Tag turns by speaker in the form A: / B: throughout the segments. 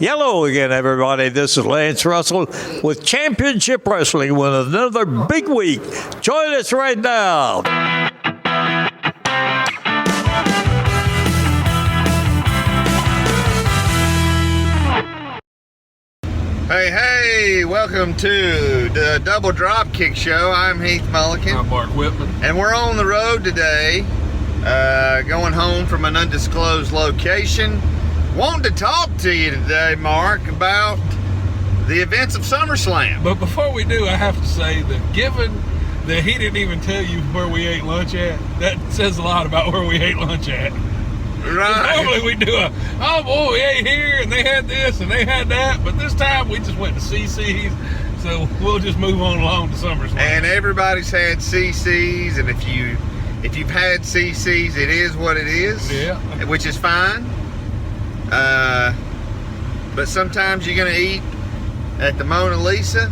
A: Hello again, everybody. This is Lance Russell with Championship Wrestling with another big week. Join us right now.
B: Hey, welcome to the Double Dropkick Show. I'm Heath Mullikin.
C: I'm Mark Whitman.
B: And we're on the road today, going home from an undisclosed location. Wanting to talk to you today, Mark, about the events of Summerslam.
C: But before we do, I have to say that given that he didn't even tell you where we ate lunch at, that says a lot about where we ate lunch at.
B: Right.
C: Normally we do we ate here and they had this and they had that, but this time we just went to CC's, so we'll just move on along to Summerslam.
B: And everybody's had CC's, and if you've had CC's, it is what it is.
C: Yeah.
B: Which is fine. But sometimes you're going to eat at the Mona Lisa,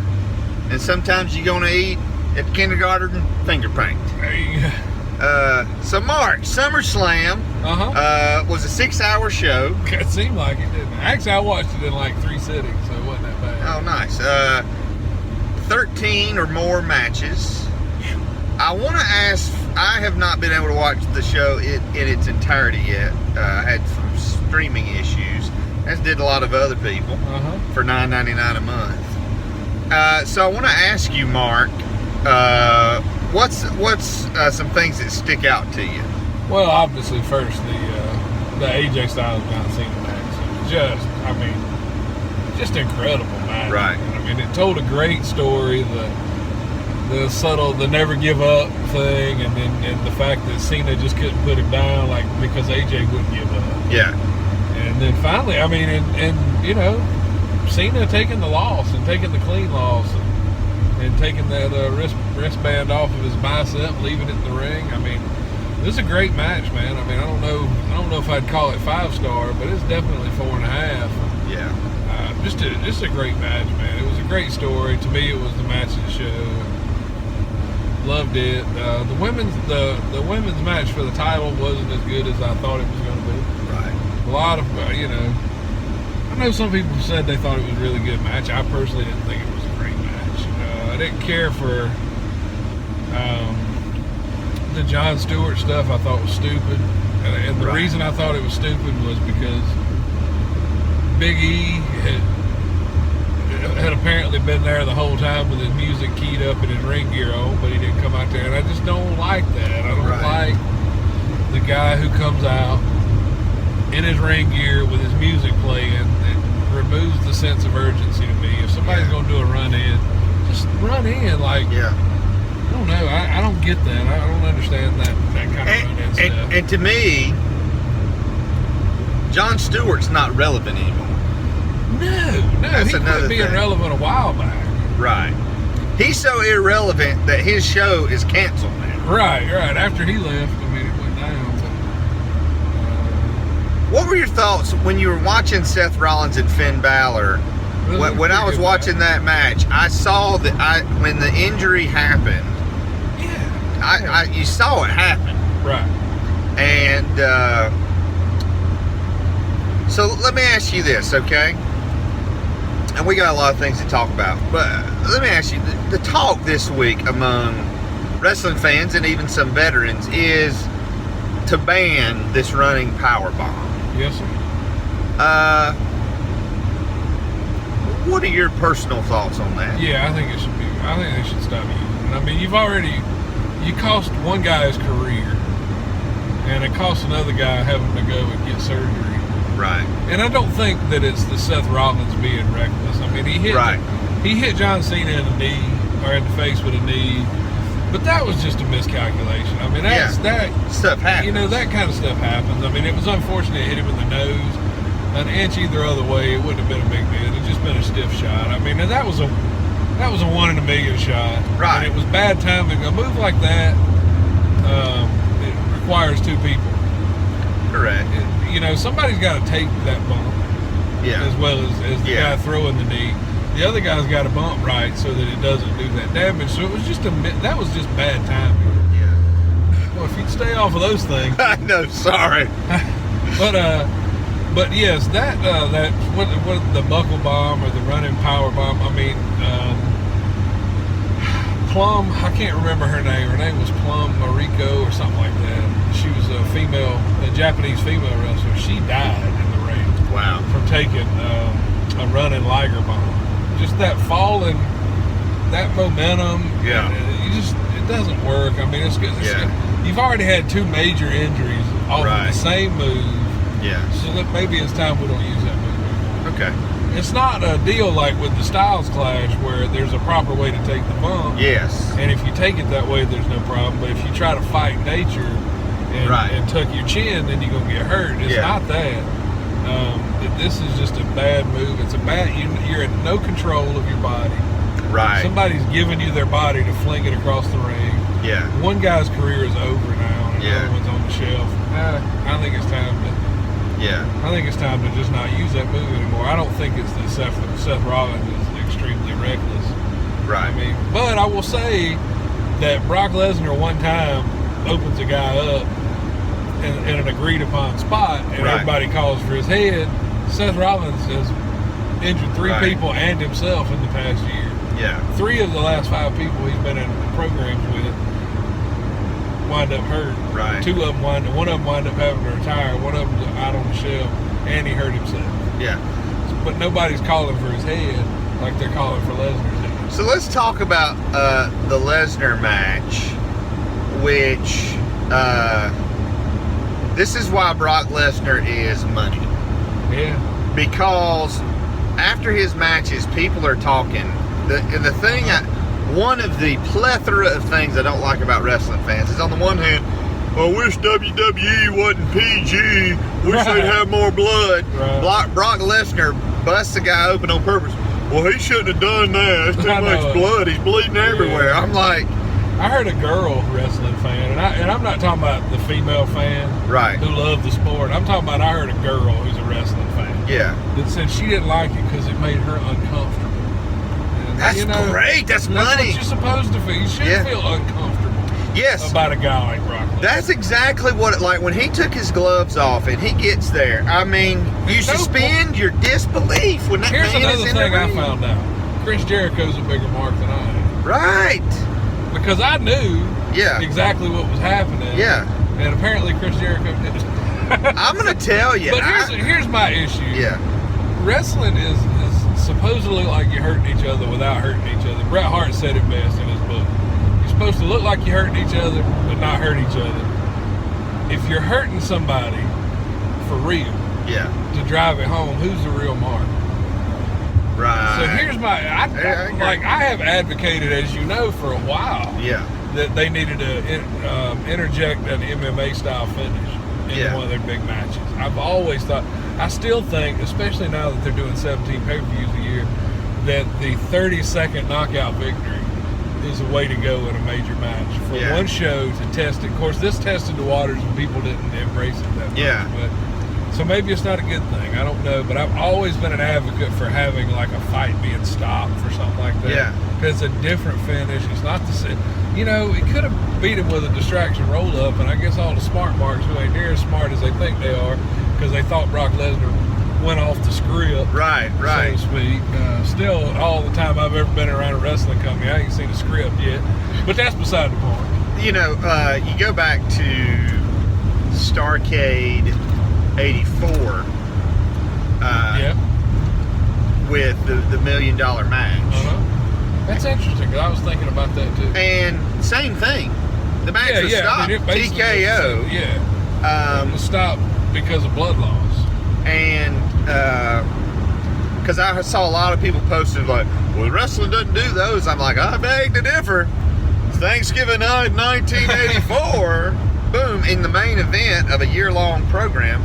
B: and sometimes you're going to eat at the kindergarten finger paint.
C: There you go.
B: So Mark, SummerSlam was a 6-hour show.
C: It seemed like it, didn't it? Actually, I watched it in like 3 sittings, so it wasn't that bad.
B: Oh, nice. 13 or more matches. I want to ask, I have not been able to watch the show in its entirety yet. I had some streaming issues, as did a lot of other people, for $9.99 a month. So I want to ask you, Mark, what's some things that stick out to you?
C: Well, obviously, first the AJ Styles John Cena match. Just incredible match.
B: Right.
C: I mean, it told a great story. The subtle, the never give up thing, and the fact that Cena just couldn't put him down, like, because AJ wouldn't give up.
B: Yeah.
C: And then finally, Cena taking the loss and taking the clean loss and taking that wristband off of his bicep, leaving it in the ring. I mean, this is a great match, man. I mean, I don't know if I'd call it 5-star, but it's definitely 4.5.
B: Yeah.
C: Just a great match, man. It was a great story. To me, it was the match of the show. Loved it. The women's match for the title wasn't as good as I thought it was going to be.
B: Right.
C: A lot of I know some people said they thought it was a really good match. I personally didn't think it was a great match. I didn't care for the Jon Stewart stuff. I thought was stupid, and the reason I thought it was stupid was because Big E had apparently been there the whole time with his music keyed up and his ring gear on, but he didn't come out there, and I just don't like that. I don't like the guy who comes out in his ring gear with his music playing. It removes the sense of urgency to me. If somebody's going to do a run-in, just run in. Like, I don't know. I don't get that. I don't understand that kind of run-in stuff.
B: And to me, Jon Stewart's not relevant anymore.
C: No, he quit being relevant a while back. Right.
B: He's so irrelevant that his show is canceled now.
C: Right. After he left, it went down.
B: What were your thoughts when you were watching Seth Rollins and Finn Balor? When I was watching that match, I saw that when the injury happened. Yeah. You saw it happen.
C: Right.
B: And so let me ask you this, okay? And we got a lot of things to talk about, but let me ask you, the talk this week among wrestling fans and even some veterans is to ban this running power bomb.
C: Yes, sir.
B: What are your personal thoughts on that?
C: Yeah, I think they should stop using it. I mean, you cost one guy his career, and it costs another guy having to go and get surgery.
B: Right.
C: And I don't think that it's the Seth Rollins being reckless. I mean, he hit John Cena in the knee, or in the face with a knee, but that was just a miscalculation. I mean, that
B: stuff happens.
C: That kind of stuff happens. I mean, it was unfortunate it hit him in the nose. An inch either other way, it wouldn't have been a big deal. It'd just been a stiff shot. I mean, and that was a 1 in a million shot.
B: Right.
C: And it was bad timing. A move like that, it requires 2 people.
B: Correct.
C: Somebody's got to take that bump, as well as the guy throwing the knee. The other guy's got to bump right so that it doesn't do that damage. So it was just that was just bad timing. Yeah. Well, if you'd stay off of those things.
B: I know. Sorry.
C: But But yes, that what the buckle bomb or the running power bomb. I mean, Plum. I can't remember her name. Her name was Plum Mariko or something like that. She was a Japanese female wrestler. She died in the ring.
B: Wow.
C: From taking a running Liger bomb. Just that falling, that momentum.
B: Yeah.
C: It doesn't work. I mean, it's good. You've already had 2 major injuries off of the same move.
B: Yeah.
C: So maybe it's time we don't use that move anymore.
B: Okay.
C: It's not a deal like with the Styles Clash where there's a proper way to take the bump.
B: Yes.
C: And if you take it that way, there's no problem. But if you try to fight nature and tuck your chin, then you're going to get hurt. It's not that. This is just a bad move. It's a bad. You're in no control of your body.
B: Right.
C: Somebody's giving you their body to fling it across the ring.
B: Yeah.
C: One guy's career is over now, and another one's on the shelf. I think it's time to.
B: Yeah.
C: I think it's time to just not use that move anymore. I don't think it's that Seth Rollins is extremely reckless.
B: Right.
C: I mean, but I will say that Brock Lesnar one time opens a guy up in an agreed upon spot, and everybody calls for his head. Seth Rollins has injured 3 people and himself in the past year.
B: Yeah.
C: 3 of the last 5 people he's been in programs with wind up hurt.
B: Right.
C: 2 of them one of them wind up having to retire. One of them's out on the shelf, and he hurt himself.
B: Yeah.
C: But nobody's calling for his head like they're calling for Lesnar's head.
B: So let's talk about the Lesnar match, which this is why Brock Lesnar is money.
C: Yeah.
B: Because after his matches, people are talking. One of the plethora of things I don't like about wrestling fans is, on the one hand, I wish WWE wasn't PG. Wish they'd have more blood.
C: Right.
B: Brock Lesnar busts a guy open on purpose. Well, he shouldn't have done that. It's too much blood. He's bleeding everywhere. I'm like,
C: I heard a girl wrestling fan, and I'm not talking about the female fan who loved the sport. I'm talking about I heard a girl who's a wrestling fan.
B: Yeah.
C: That said she didn't like it because it made her uncomfortable. And,
B: that's great. That's money.
C: That's what you're supposed to feel. You should feel uncomfortable.
B: Yes.
C: About a guy like Brock Lesnar.
B: That's exactly what it like when he took his gloves off and he gets there. I mean, you suspend your disbelief when that man is in the ring.
C: Here's another thing I found out. Chris Jericho's a bigger mark than I am.
B: Right.
C: Because I knew exactly what was happening.
B: Yeah.
C: And apparently Chris Jericho didn't.
B: I'm going to tell you.
C: But here's my issue.
B: Yeah.
C: Wrestling is supposedly like you're hurting each other without hurting each other. Bret Hart said it best in his book. You're supposed to look like you're hurting each other, but not hurt each other. If you're hurting somebody for real, to drive it home, who's the real mark?
B: Right.
C: So here's I have advocated, as you know, for a while, that they needed to interject an MMA style finish into one of their big matches. I've always thought, I still think, especially now that they're doing 17 pay-per-views a year, that the 30-second knockout victory is a way to go in a major match for one show to test it. Of course, this tested the waters and people didn't embrace it that much. But so maybe it's not a good thing. I don't know. But I've always been an advocate for having like a fight being stopped for something like that.
B: Yeah.
C: Because it's a different finish. It's not the same. You know, it could have beat him with a distraction roll-up, and I guess all the smart marks who ain't near as smart as they think they are because they thought Brock Lesnar went off the script,
B: right,
C: so to speak. Still, all the time I've ever been around a wrestling company, I ain't seen a script yet. But that's beside the point.
B: You know, you go back to Starrcade 84 with the $1 million match.
C: That's interesting, because I was thinking about that too.
B: And same thing. The match was stopped. TKO.
C: It was stopped because of blood loss.
B: And because I saw a lot of people posted like, well, wrestling doesn't do those. I'm like, I beg to differ. Thanksgiving night 1984, boom, in the main event of a year-long program.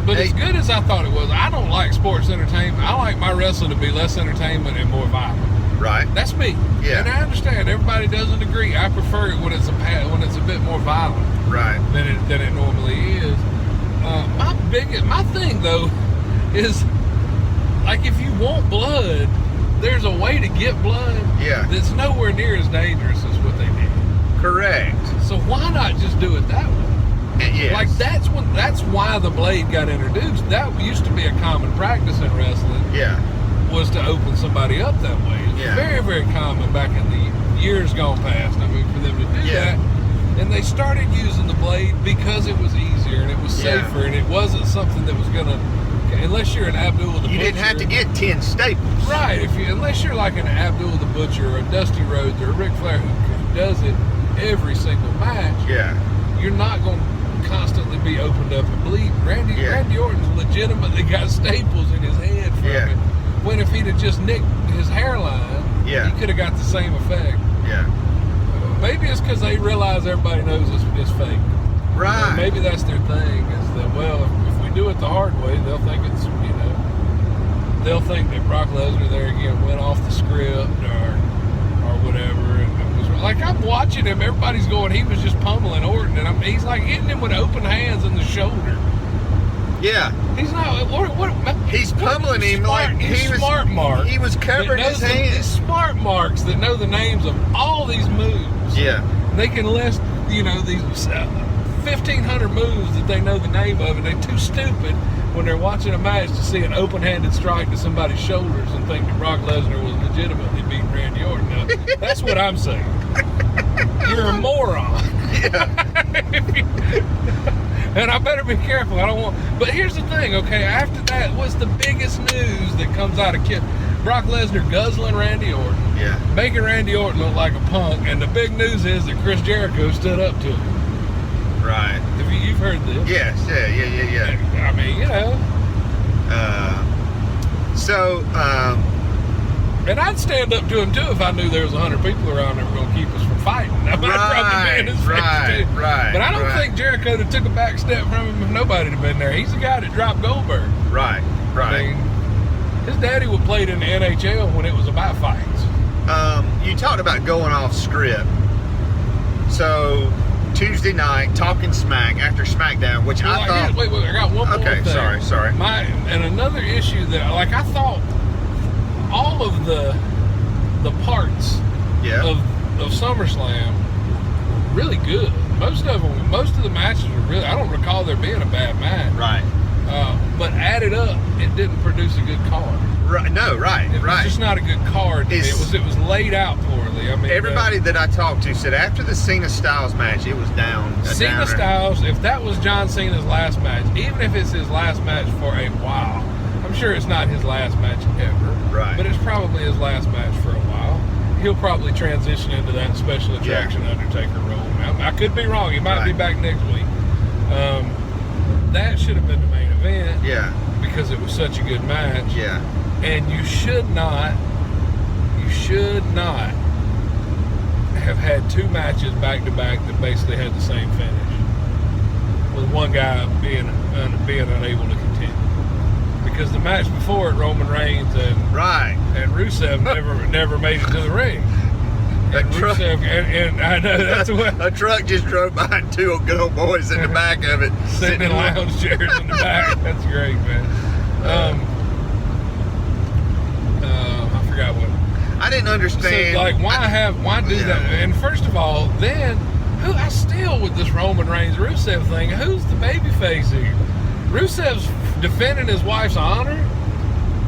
C: But as good as I thought it was, I don't like sports entertainment. I like my wrestling to be less entertainment and more violent.
B: Right.
C: That's me.
B: Yeah.
C: And I understand everybody doesn't agree. I prefer it when it's a bit more violent.
B: Right.
C: Than it normally is. My thing though is, like, if you want blood, there's a way to get blood.
B: Yeah.
C: That's nowhere near as dangerous as what they did.
B: Correct.
C: So why not just do it that way?
B: Yes.
C: Like that's why the blade got introduced. That used to be a common practice in wrestling.
B: Yeah.
C: Was to open somebody up that way. It's very, very common back in the years gone past. I mean, for them to do that. And they started using the blade because it was easier and it was safer and it wasn't something that was going to, unless you're an Abdul the Butcher. You
B: didn't have to get 10 staples.
C: Right. Unless you're like an Abdul the Butcher or a Dusty Rhodes or a Ric Flair who does it every single match.
B: Yeah.
C: You're not going to constantly be opened up and bleeding. Randy Orton's legitimately got staples in his head from it. When if he'd have just nicked his hairline, he could have got the same effect.
B: Yeah.
C: Maybe it's because they realize everybody knows it's fake.
B: Right.
C: Maybe that's their thing, is that, well, if we do it the hard way, they'll think it's, they'll think that Brock Lesnar there again went off the script or whatever. And it was like, I'm watching him, everybody's going, he was just pummeling Orton, and he's like hitting him with open hands in the shoulder.
B: Yeah.
C: He's not,
B: he's pummeling him like he was
C: smart mark.
B: He was covering his hands.
C: These smart marks that know the names of all these moves.
B: Yeah.
C: They can list, these 1,500 moves that they know the name of, and they're too stupid when they're watching a match to see an open-handed strike to somebody's shoulders and think that Brock Lesnar was legitimately beating Randy Orton. Now, that's what I'm saying. You're a moron. And I better be careful. I don't want. But here's the thing, okay? After that, what's the biggest news that comes out of Brock Lesnar guzzling Randy Orton?
B: Yeah.
C: Making Randy Orton look like a punk. And the big news is that Chris Jericho stood up to him.
B: Right.
C: You've heard this?
B: Yes. Yeah.
C: I mean, and I'd stand up to him too if I knew there was 100 people around that were going to keep us from fighting. I might probably be in his face too.
B: Right.
C: But I don't think Jericho took a back step from him if nobody had been there. He's the guy that dropped Goldberg.
B: Right.
C: I mean, his daddy would play in the NHL when it was about fights.
B: You talked about going off script. So Tuesday night, talking smack after SmackDown, which I thought.
C: Wait, I got one more thing.
B: Okay, sorry.
C: And another issue that, like, I thought all of the parts of SummerSlam really good. Most of the matches were really. I don't recall there being a bad match.
B: Right.
C: But added up, it didn't produce a good card.
B: Right. No. Right.
C: It was just not a good card. It was laid out poorly. I mean,
B: everybody that I talked to said after the Cena Styles match, it was down.
C: Cena Styles. If that was John Cena's last match, even if it's his last match for a while, I'm sure it's not his last match ever.
B: Right.
C: But it's probably his last match for a while. He'll probably transition into that special attraction Undertaker role. Now, I could be wrong. He might be back next week. That should have been the main event.
B: Yeah.
C: Because it was such a good match.
B: Yeah.
C: And you should not have had two matches back to back that basically had the same finish, with one guy being unable to continue. Because the match before it, Roman Reigns and Rusev never made it to the ring. And Rusev, and I know that's what
B: a truck just drove behind two good old boys in the back of it,
C: sitting in lounge chairs in the back. That's great, man. I forgot what.
B: I didn't understand.
C: So, like, why do that? And first of all, then I still with this Roman Reigns Rusev thing. Who's the babyface here? Rusev's defending his wife's honor,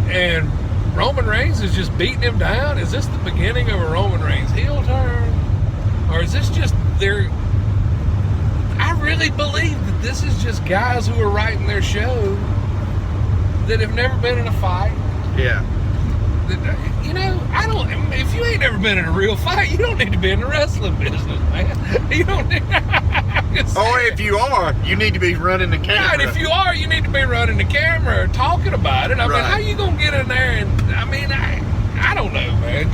C: and Roman Reigns is just beating him down. Is this the beginning of a Roman Reigns heel turn, or is this just their? I really believe that this is just guys who are writing their show that have never been in a fight.
B: Yeah.
C: I don't. If you ain't never been in a real fight, you don't need to be in the wrestling business, man. You don't need.
B: Or if you are, you need to be running the camera.
C: Right. If you are, you need to be running the camera or talking about it. I mean, how you gonna get in there and? I mean, I don't know, man.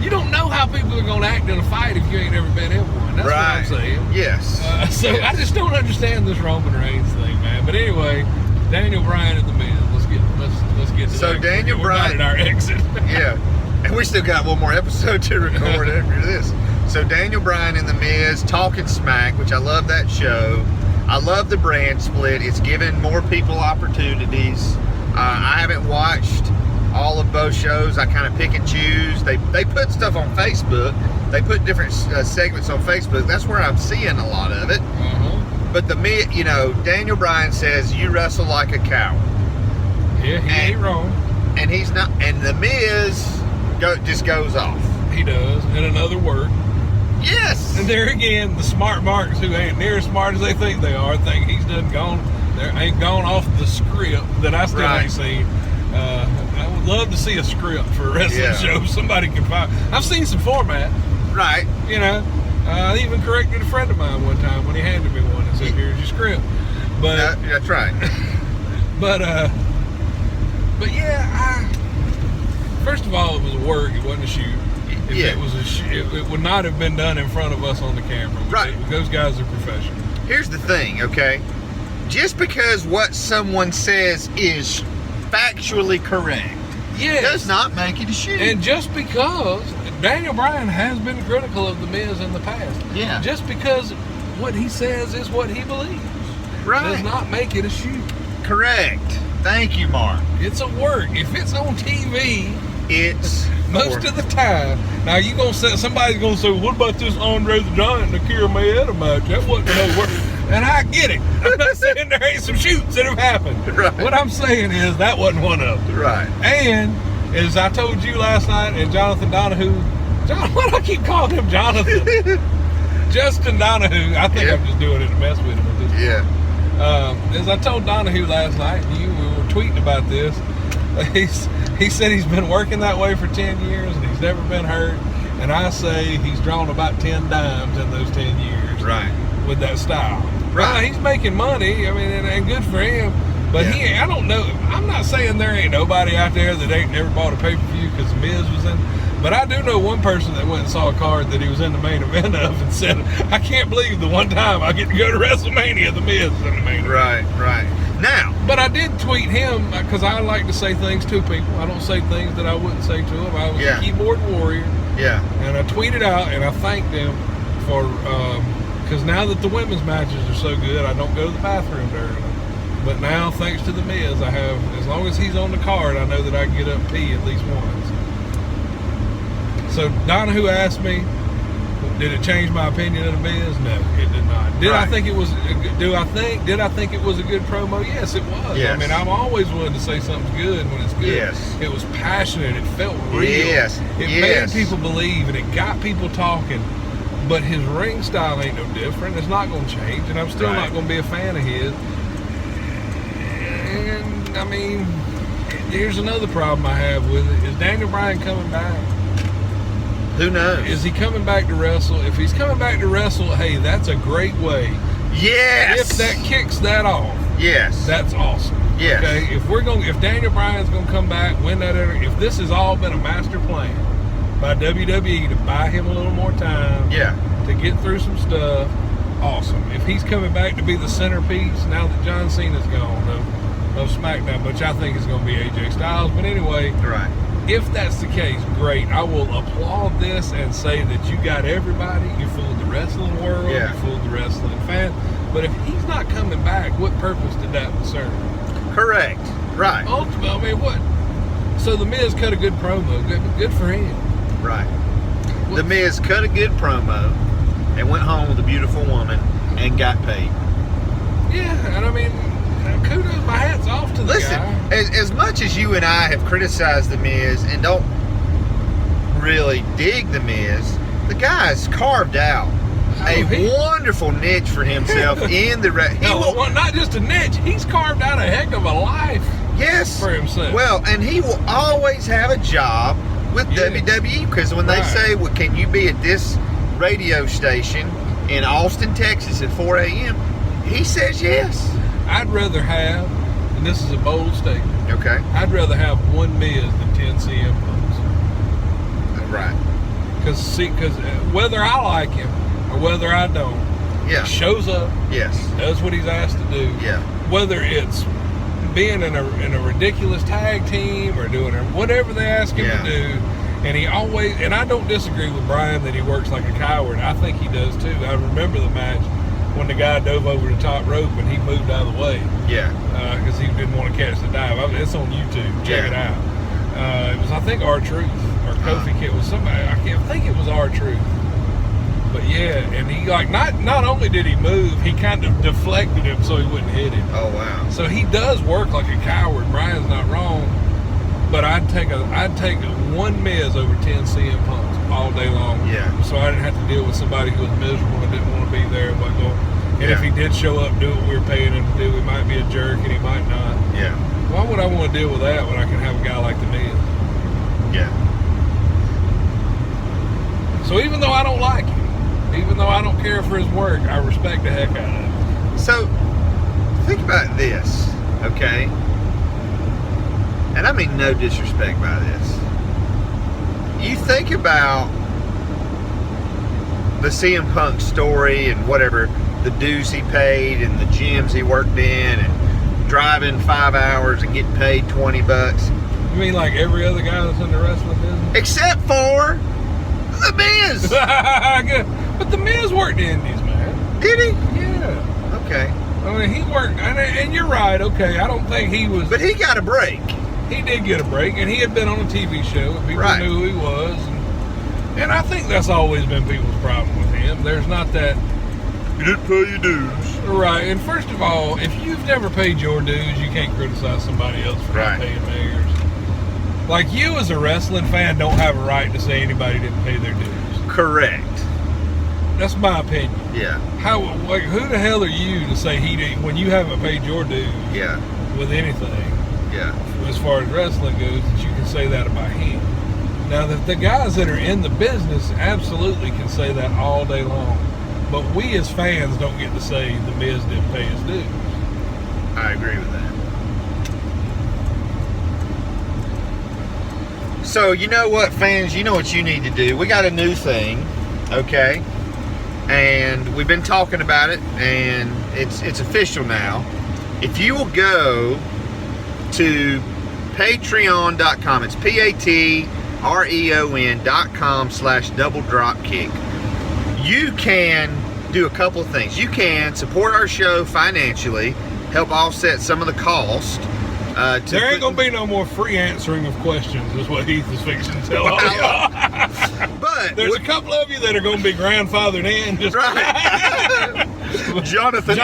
C: You don't know how people are gonna act in a fight if you ain't ever been in one. That's what I'm saying.
B: Yes.
C: I just don't understand this Roman Reigns thing, man. But anyway, Daniel Bryan at the Miz. Let's get to that.
B: Daniel Bryan
C: at our exit.
B: Yeah, and we still got one more episode to record after this. So Daniel Bryan and the Miz talking smack, which I love that show. I love the brand split. It's given more people opportunities. I haven't watched all of both shows. I kind of pick and choose. They put stuff on Facebook. They put different segments on Facebook. That's where I'm seeing a lot of it. But Daniel Bryan says you wrestle like a coward.
C: Yeah, he ain't wrong.
B: And he's not. And the Miz just goes off.
C: He does, in another word.
B: Yes.
C: And there again, the smart marks who ain't near as smart as they think they are think he's done ain't gone off the script that I still ain't seen. I would love to see a script for a wrestling show. Somebody can find. I've seen some format.
B: Right.
C: I even corrected a friend of mine one time when he handed me one and said, "Here's your script." But
B: that's right.
C: but yeah, first of all, it was a work. It wasn't a shoot. If it was it would not have been done in front of us on the camera.
B: Right.
C: Those guys are professional.
B: Here's the thing, okay? Just because what someone says is factually correct, does not make it a shoot.
C: And just because Daniel Bryan has been critical of The Miz in the past, just because what he says is what he believes, does not make it a shoot.
B: Correct. Thank you, Mark.
C: It's a work. If it's on TV,
B: it's
C: most of the time. Now you gonna say somebody's gonna say, "What about this Andre the Giant and Akira Maeda match? That wasn't no work." And I get it. I'm not saying there ain't some shoots that have happened.
B: Right.
C: What I'm saying is that wasn't one of them.
B: Right.
C: And as I told you last night, and Jonathan Donahue, why do I keep calling him Jonathan? Justin Donahue. I think I'm just doing it to mess with him at this point.
B: Yeah.
C: As I told Donahue last night, we were tweeting about this. He said he's been working that way for 10 years and he's never been hurt. And I say he's drawn about 10 dimes in those 10 years.
B: Right.
C: With that style.
B: Right.
C: Well, he's making money. I mean, and good for him. But I don't know. I'm not saying there ain't nobody out there that ain't never bought a pay-per-view because The Miz was in. But I do know one person that went and saw a card that he was in the main event of and said, "I can't believe the one time I get to go to WrestleMania, The Miz is in the main event."
B: Right. Now.
C: But I did tweet him because I like to say things to people. I don't say things that I wouldn't say to him. I was a keyboard warrior.
B: Yeah.
C: And I tweeted out and I thanked them for, because now that the women's matches are so good, I don't go to the bathroom during them. But now, thanks to The Miz, I have, as long as he's on the card, I know that I can get up and pee at least once. So Donahue asked me, did it change my opinion of The Miz? No, it did not. Did I think it was? Did I think it was a good promo? Yes, it was.
B: Yes.
C: I mean, I'm always willing to say something's good when it's good.
B: Yes.
C: It was passionate. It felt real.
B: Yes.
C: It made people believe, and it got people talking. But his ring style ain't no different. It's not going to change, and I'm still not going to be a fan of his. And I mean, here's another problem I have with it: is Daniel Bryan coming back?
B: Who knows?
C: Is he coming back to wrestle? If he's coming back to wrestle, hey, that's a great way.
B: Yes.
C: If that kicks that off,
B: yes,
C: that's awesome.
B: Yes.
C: Okay. If Daniel Bryan's gonna come back, win that, if this has all been a master plan by WWE to buy him a little more time, to get through some stuff, awesome. If he's coming back to be the centerpiece now that John Cena's gone of SmackDown, which I think is going to be AJ Styles, but anyway, if that's the case, great. I will applaud this and say that you got everybody. You fooled the wrestling world. You fooled the wrestling fan. But if he's not coming back, what purpose did that serve?
B: Correct. Right.
C: Ultimately, I mean, what? So The Miz cut a good promo. Good for him.
B: Right. The Miz cut a good promo and went home with a beautiful woman and got paid.
C: Yeah, and I mean, kudos, my hat's off to the guy.
B: Listen, as much as you and I have criticized The Miz and don't really dig The Miz, the guy's carved out a wonderful niche for himself in the
C: not just a niche, he's carved out a heck of a life for himself.
B: Well, and he will always have a job with WWE, because when they say, well, can you be at this radio station in Austin, Texas at 4 a.m., he says yes.
C: I'd rather have, and this is a bold statement, I'd rather have one Miz than 10 CM Punks.
B: Right.
C: Because whether I like him or whether I don't, he shows up, does what he's asked to do, whether it's being in a ridiculous tag team or doing whatever they ask him to do. And he always, and I don't disagree with Brian that he works like a coward. I think he does too. I remember the match when the guy dove over the top rope and he moved out of the way. Because he didn't want to catch the dive. It's on YouTube. Check it out. It was, I think, R-Truth or Kofi Kid was somebody. I can't think it was R-Truth. But yeah, and he like not only did he move, he kind of deflected him so he wouldn't hit him.
B: Oh wow.
C: So he does work like a coward. Brian's not wrong. But I'd take one Miz over 10 CM Punks all day long.
B: Yeah.
C: So I didn't have to deal with somebody who was miserable and didn't want to be there. And if he did show up, do what we were paying him to do, he might be a jerk and he might not.
B: Yeah.
C: Why would I want to deal with that when I can have a guy like the Miz?
B: Yeah.
C: So even though I don't like him, even though I don't care for his work, I respect the heck out of him.
B: So think about this, okay? And I mean no disrespect by this. You think about the CM Punk story and whatever, the dues he paid and the gyms he worked in and driving 5 hours and getting paid $20.
C: You mean like every other guy that's in the wrestling business?
B: Except for The Miz.
C: But The Miz worked the indies, man.
B: Did he?
C: Yeah.
B: Okay.
C: I mean, he worked, and you're right, okay, I don't think he was...
B: But he got a break.
C: He did get a break, and he had been on a TV show, and people knew who he was. And I think that's always been people's problem with him. There's not that...
B: You didn't pay your dues.
C: Right, and first of all, if you've never paid your dues, you can't criticize somebody else for not paying theirs. Like, you as a wrestling fan don't have a right to say anybody didn't pay their dues.
B: Correct.
C: That's my opinion.
B: Yeah.
C: Who the hell are you to say he didn't, when you haven't paid your dues with anything?
B: Yeah.
C: As far as wrestling goes, that you can say that about him. Now, the guys that are in the business absolutely can say that all day long. But we as fans don't get to say The Miz didn't pay his dues.
B: I agree with that. So, you know what, fans? You know what you need to do. We got a new thing, okay? And we've been talking about it, and it's official now. If you will go to patreon.com, it's patreon.com/doubledropkick, you can do a couple of things. You can support our show financially, help offset some of the cost.
C: There ain't gonna be no more free answering of questions, is what Heath is fixing to tell all y'all.
B: But
C: there's a couple of you that are gonna be grandfathered in. Just
B: right.
C: Jonathan,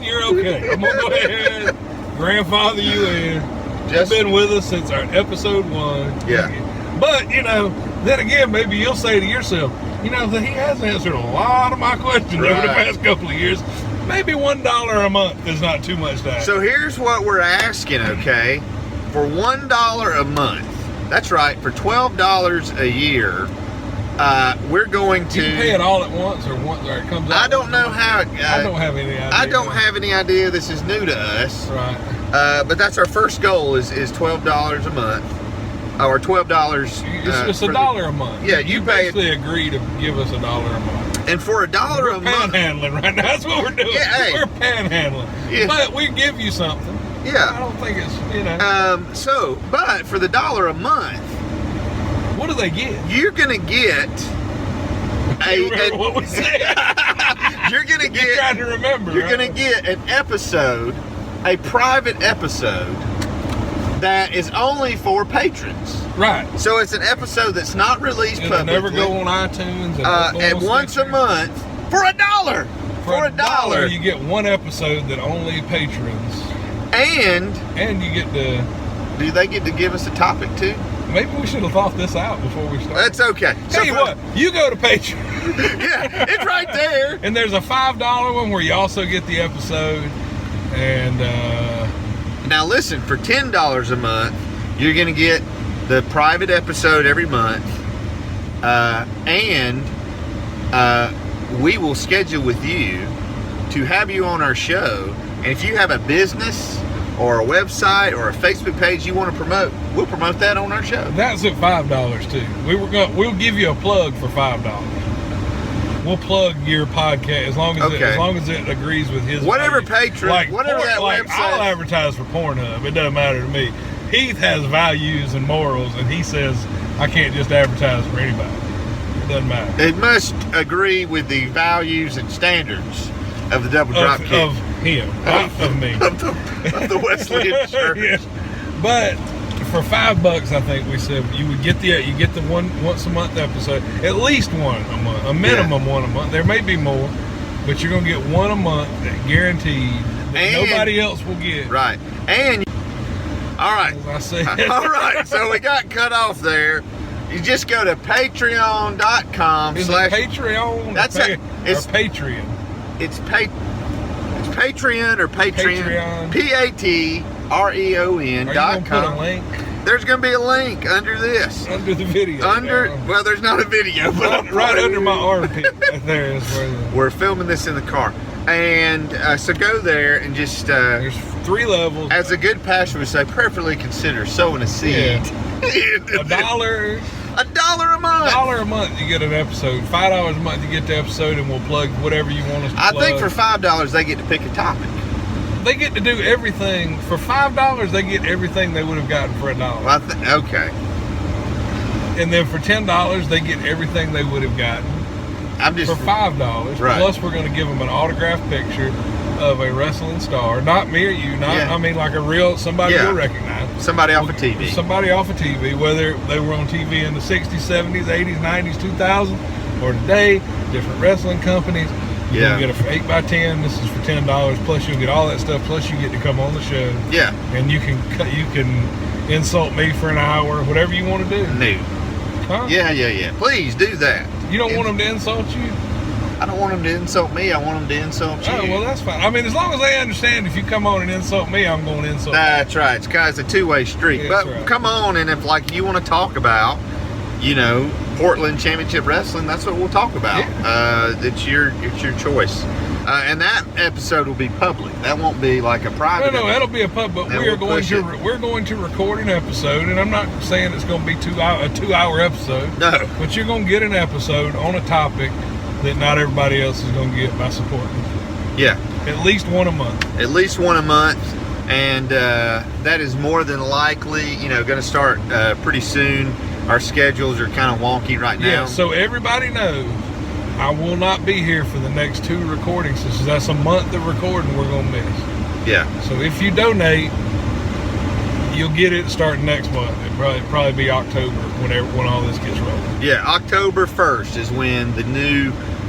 C: you're okay. I'm gonna go ahead, grandfather you in. You've been with us since our episode 1.
B: Yeah.
C: But then again, maybe you'll say to yourself, that he has answered a lot of my questions over the past couple of years. Maybe $1 a month is not too much to ask.
B: So here's what we're asking, okay? For $1 a month, that's right, for $12 a year, we're going to...
C: You can pay it all at once or it comes out?
B: I don't know how...
C: I don't have any idea.
B: I don't have any idea. This is new to us.
C: Right.
B: But that's our first goal is $12 a month. Or $12.
C: It's $1 a month.
B: Yeah,
C: you basically agree to give us $1 a month.
B: And for $1 a month,
C: panhandling right now. That's what we're doing.
B: Yeah, hey.
C: We're panhandling. Yeah. But we give you something.
B: Yeah.
C: I don't think it's
B: but for the $1 a month,
C: what do they get?
B: You're gonna get
C: what we said.
B: You're gonna get.
C: You're trying to remember.
B: You're gonna get an episode, a private episode that is only for patrons.
C: Right.
B: So it's an episode that's not released publicly.
C: It'll never go on iTunes.
B: And once a month for $1. For $1,
C: you get one episode that only patrons.
B: And
C: you get to.
B: Do they get to give us a topic too?
C: Maybe we should have thought this out before we started.
B: That's okay.
C: Tell you what, you go to Patreon.
B: Yeah, it's right there.
C: And there's a $5 one where you also get the episode. And
B: now listen, for $10 a month, you're going to get the private episode every month, and we will schedule with you to have you on our show. And if you have a business or a website or a Facebook page you want to promote, we'll promote that on our show.
C: That's at $5 too. We'll give you a plug for $5. We'll plug your podcast as long as it agrees with his
B: whatever
C: value.
B: Patreon, whatever that website.
C: I'll advertise for Pornhub. It doesn't matter to me. Heath has values and morals, and he says I can't just advertise for anybody. It doesn't matter.
B: It must agree with the values and standards of the Double Dropkick.
C: Of him, not of me.
B: of the Wesleyan Church.
C: Yes. But for $5, I think we said you would get the one once a month episode, at least one a month, a minimum one a month. There may be more, but you're gonna get one a month, guaranteed. That nobody else will get.
B: Right. And all right.
C: As I said.
B: All right. So we got cut off there. You just go to patreon.com/.
C: Is it Patreon?
B: That's
C: or
B: it's
C: Patreon.
B: It's Patreon or Patreon.
C: Patreon.
B: Patreon.com.
C: Put a link
B: There's going to be a link under this.
C: under the video.
B: Well, there's not a video, but
C: right under my armpit. Right there is where
B: we're filming this in the car. And so go there and just
C: there's 3 levels.
B: as a good pastor would say, prayerfully consider sowing a seed.
C: $1.
B: $1 a month.
C: $1 a month you get an episode. $5 a month you get the episode, and we'll plug whatever you want us to plug.
B: I think for $5 they get to pick a topic.
C: They get to do everything. For $5 they get everything they would have gotten for $1.
B: Well, okay.
C: And then for $10 they get everything they would have gotten
B: I'm just
C: for $5.
B: Right.
C: Plus we're going to give them an autographed picture of a wrestling star. Not me or you. Not
B: Yeah.
C: I mean like a real somebody
B: Yeah.
C: you'll recognize.
B: somebody off of TV.
C: Somebody off of TV, whether they were on TV in the 60s, 70s, 80s, 90s, 2000s, or today, different wrestling companies. You
B: Yeah.
C: can get a 8x10. This is for $10. Plus you'll get all that stuff. Plus you get to come on the show,
B: Yeah.
C: and you can insult me for an hour, whatever you want to do.
B: No.
C: Huh?
B: Yeah. Please do that.
C: You don't want them to insult you?
B: I don't want them to insult me. I want them to insult you.
C: Oh, well, that's fine. I mean, as long as they understand, if you come on and insult me, I'm going to insult you.
B: That's right. It's a two-way street.
C: Yeah,
B: but
C: that's right.
B: come on, and if like you want to talk about, Portland Championship Wrestling, that's what we'll talk about.
C: Yeah.
B: It's your choice. And that episode will be public. That won't be like a private.
C: No, that'll be a pub. But
B: Then
C: we're
B: we'll
C: going
B: push
C: to we're going to record an episode, and I'm not saying it's going to be a 2-hour episode.
B: No.
C: But you're going to get an episode on a topic that not everybody else is going to get by supporting.
B: Yeah.
C: At least one a month.
B: At least one a month. And that is more than likely, going to start pretty soon. Our schedules are kind of wonky right now.
C: Yeah, so everybody knows I will not be here for the next 2 recording sessions. That's a month of recording we're going to miss.
B: Yeah.
C: So if you donate, you'll get it starting next month. It'll probably be October when all this gets rolling.
B: Yeah, October 1st is when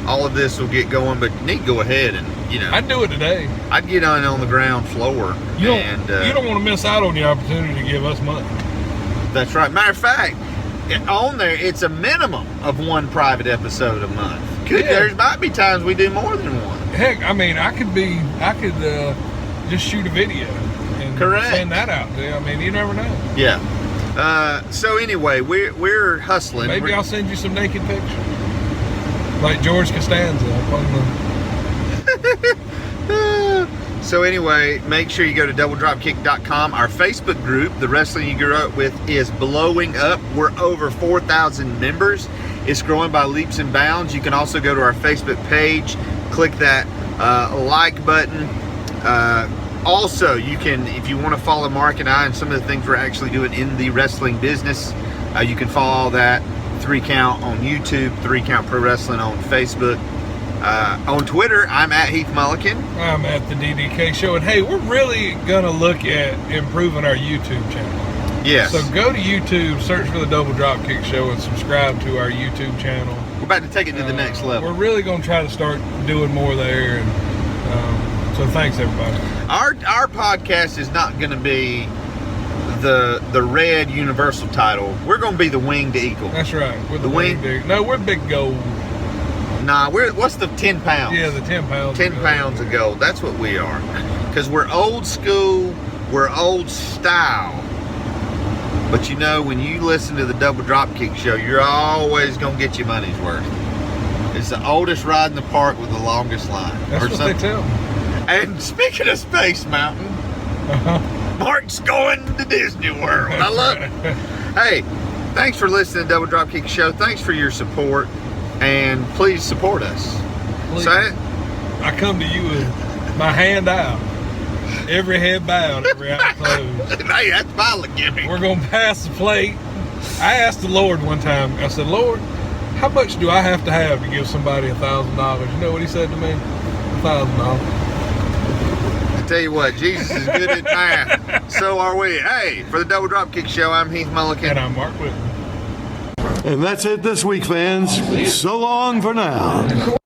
B: all of this will get going. But you need to go ahead and,
C: I'd do it today.
B: I'd get on the ground floor.
C: You don't want to miss out on the opportunity to give us money.
B: That's right. Matter of fact, on there, it's a minimum of 1 private episode a month. There might be times we do more than 1.
C: Heck, I mean, I could just shoot a video and
B: Correct.
C: send that out there. I mean, you never know.
B: Yeah. So anyway, we're hustling.
C: Maybe I'll send you some naked pictures, like George Costanza up on the.
B: So anyway, make sure you go to doubledropkick.com. Our Facebook group, The Wrestling You Grew Up With, is blowing up. We're over 4,000 members. It's growing by leaps and bounds. You can also go to our Facebook page, click that like button. Also, you can, if you want to follow Mark and I and some of the things we're actually doing in the wrestling business, you can follow all that. 3 Count on YouTube, 3 Count Pro Wrestling on Facebook. On Twitter, I'm at Heath Mullikin.
C: I'm at the DDK Show, and hey, we're really gonna look at improving our YouTube channel.
B: Yes.
C: So go to YouTube, search for the Double Dropkick Show, and subscribe to our YouTube channel.
B: We're about to take it to the next level.
C: We're really gonna try to start doing more there, and so thanks everybody.
B: Our podcast is not going to be the red universal title. We're going to be the winged eagle.
C: That's right. We're the
B: wing.
C: No, we're big gold.
B: Nah, what's the 10 pounds?
C: Yeah, the 10 pounds.
B: 10 pounds of gold. That's what we are. Because we're old school, we're old style. But when you listen to the Double Dropkick Show, you're always going to get your money's worth. It's the oldest ride in the park with the longest line.
C: That's what they tell me.
B: And speaking of Space Mountain, Mark's going to Disney World. I love it. Hey, thanks for listening to Double Dropkick Show. Thanks for your support. And please support us.
C: Please.
B: Say it.
C: I come to you with my hand out. Every head bowed, every eye closed.
B: Hey, that's my gimmick.
C: We're going to pass the plate. I asked the Lord one time, I said, Lord, how much do I have to give somebody $1,000? You know what he said to me? $1,000.
B: I tell you what, Jesus is good at math. So are we. Hey, for the Double Dropkick Show, I'm Heath Mullikin.
C: And I'm Mark Whitman.
D: And that's it this week, fans. So long for now.